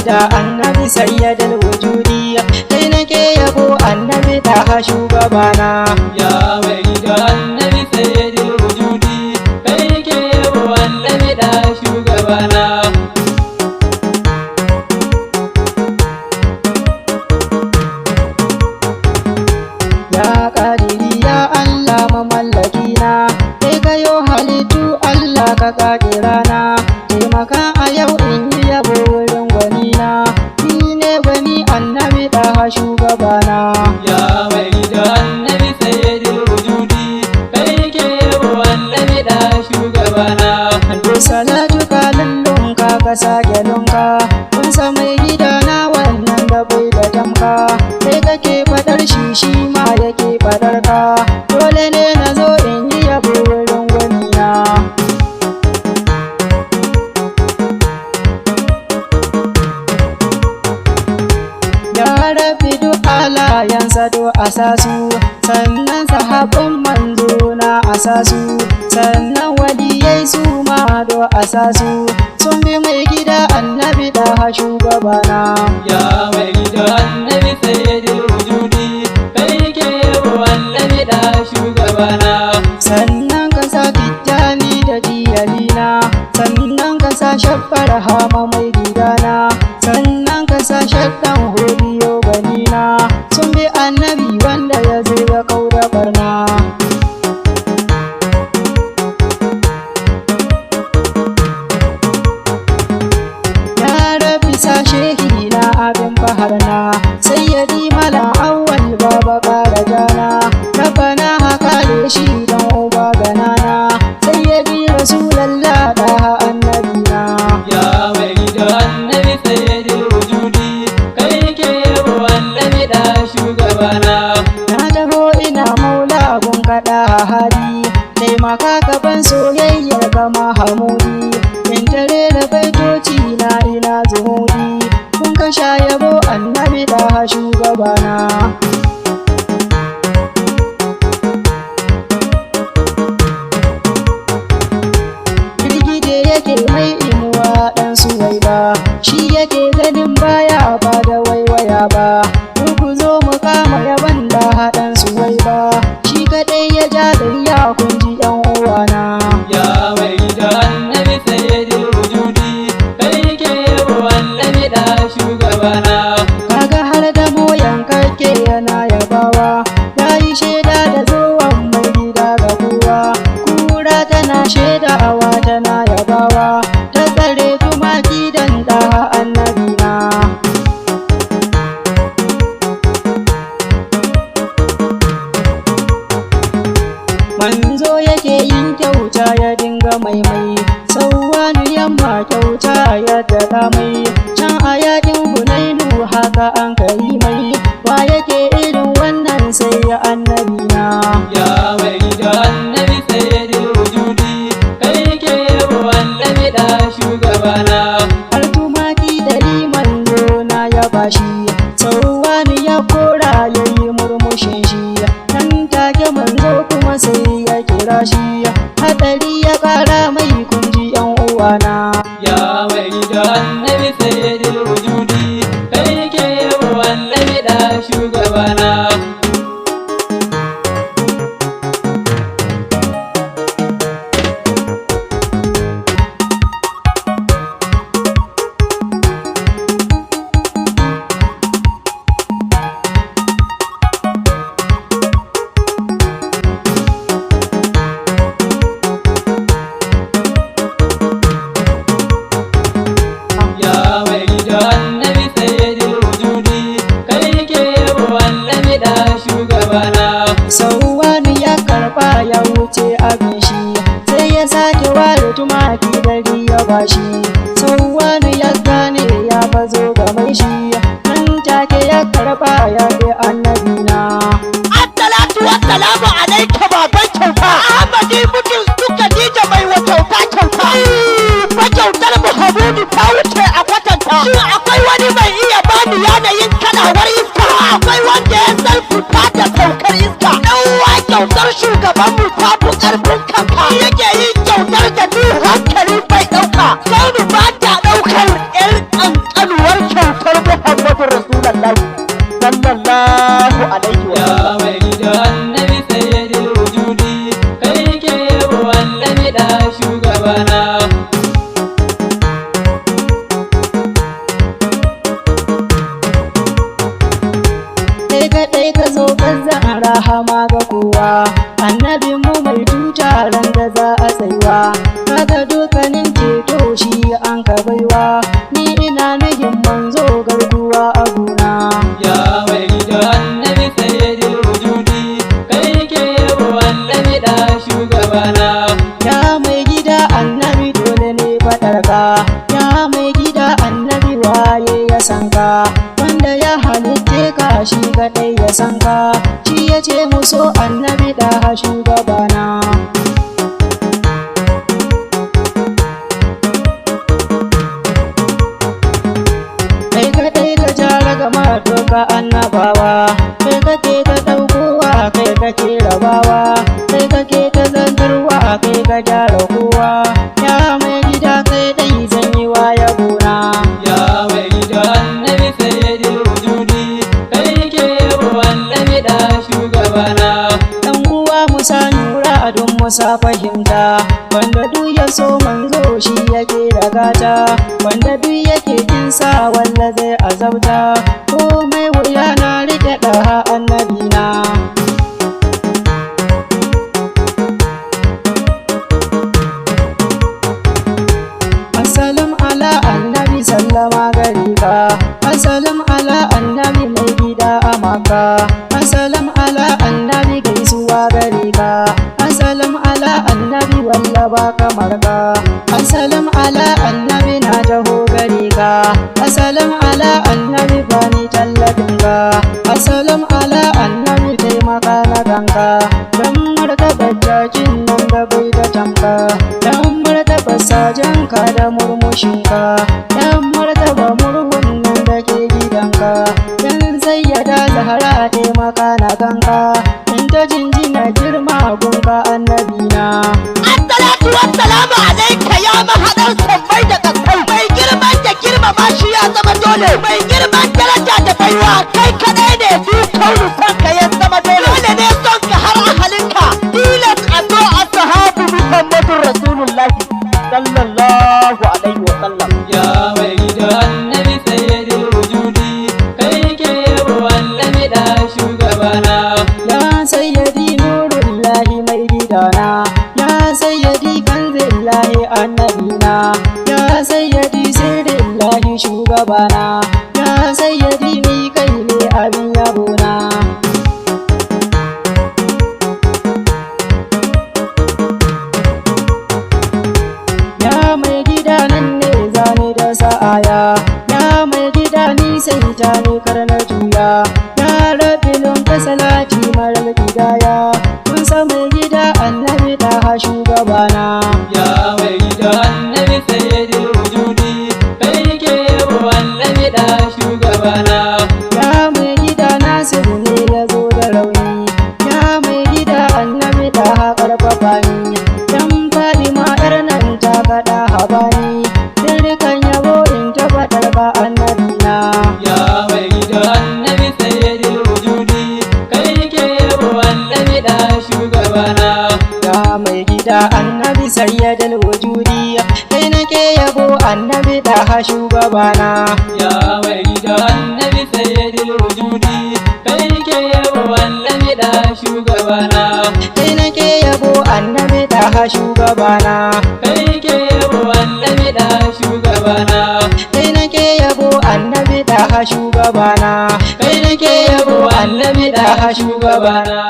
da annabi sayyidul wujudi kai nake yabo annabi da shugabana ya mai da annabi sayyidul wujudi kai nake yabo annabi da shugabana ya kadiri ya Allah mamallaki na kai kayo halittu Allah ka kage rana taimaka a yau in yi yabo wurin gwani na ni ne gwani annabi da shugabana ya mai da annabi sayyidul wujudi kai nake yabo annabi da shugabana da salatu kalillun ka sake lunka kun san mai gida na wannan da bai da tamka kai kake fadar shi ma yake fadar ka dole ne na zo in yi yabo wurin gwani na ya rabbi duk alayansa do asasu sannan sahabban manzo na asasu sannan waliyai su ma do asasu sun bi mai gida annabi da shugabana ya mai da annabi sayyidul wujudi kai nake yabo annabi da shugabana sannan ka sa tijjani da jiyalina sannan ka sa shaffar hama mai gidana sannan ka sa shaddan hodiyo ganina sun bi annabi wanda ya zira kauda barna ya rabi sa shehi na abin faharna sayyadi mala awwal baba kara jana rabbana haka da shi don uba ganana sayyadi rasulallah da annabina ya mai da annabi sayyidul wujudi kai nake yabo annabi da shugabana na taho ina maula gun kaɗa hali taimaka ka ban soyayyar kama hamudi in tare da baitoci na ina zuhudi kun ka sha yabo annabi da shugabana girgije yake mai inuwa ɗan suwai ba shi yake ganin baya ba da waiwaya ba ku zo mu kama yaban da haɗan suwai ba shi kaɗai ya ja da ya kunji yan uwana ya mai da annabi sayyidul wujudi kai nake yabo annabi da shugabana kaga har da moyan kake yana yabawa yayi shaida da zuwan mai gida ga kowa kura tana shaidawa tana yabawa ta tsare tumaki dan da annabina manzo yake yin kyauta ya dinga maimai sauwanu yamma kyauta ya daɗa mai can a yakin hunainu haka san ka, wanda ya halitte ka shi kaɗai ya san ka, shi ya ce muso annabi ɗaha shugabana. Kai kaɗai ka jara gama doka annabawa, kai kake ta ɗaukowa, kai kake rabawa, kai kake ta zantarwa, kai ka gyara kowa. Ya mai gida kai ɗai zan yi wa yabona. Ya mai gida annabi sayyidul wujudi, kai ke yabo annabi da shugabana. Dan uwa musa nura don musa fahimta, wanda duk ya so manzo shi yake da gata, wanda duk yake kinsa wanda zai azabta, komai wuya na rike ɗaha annabina. Assalam ala annabi sallama gare ka, assalam ala annabi mai gida a Makka, assalam ala annabi gaisuwa gare ka, assalam ala annabi walla ba kamar ka, assalam ala annabi na taho gare ka, assalam ala annabi bani tallafin ka, assalam ala annabi taimaka na ganka, dan martabar jakin nan da bai da tamka, dan martabar sajanka da murmushinka, dan martaba murhun nan da ke gidanka, dan sayyada zahara taimaka na ganka, in ta jinjina girma gunka annabina. Assalatu wassalamu alaika ya mahaɗar sammai da ƙasai, mai girman da girmama shi ya zama dole, mai girman daraja da baiwa, kai kaɗai ne su kaunu son ka ya zama dole, dole ne son ka har ahalinka, tilas a so a sahabu Muhammadun Rasulullahi sallallahu alaihi wa sallam. Ya mai gida annabi sayyidul wujudi, kai ke yabo annabi da shugabana. Ya sayyadi nurullahi mai gidana, ya sayyadi kanzillahi annabina, ya sayyadi sirrillahi shugabana, ya sayyadi ni kai ne abin yabona. Ya mai gida nan ne zane da sa'aya, ya mai gida ni sai ta ne karna juya, ya rabbilun ka salati marar gidaya, kun san mai gida annabi ɗaha shugabana. Ya mai gida annabi sayyidul wujudi, kai ke yabo annabi da shugabana. Ya mai gida Nasiru ne ya zo da rauni, ya mai gida annabi ɗaha ƙarfafa ni, dan Fadima ƴar nan ta kaɗa habani, dukkan yabo in ta faɗar ka annabina. Ya mai gida annabi sayyidul wujudi, kai ke yabo annabi da shugabana. Ya mai gida annabi sayyidul wujudi, kai nake yabo annabi ɗaha shugabana. Ya mai gida annabi sayyidul wujudi, kai ke yabo annabi da shugabana. Kai nake yabo annabi ɗaha shugabana. Kai ke yabo annabi da shugabana. Kai nake yabo annabi ɗaha shugabana. Kai ke yabo annabi da shugabana.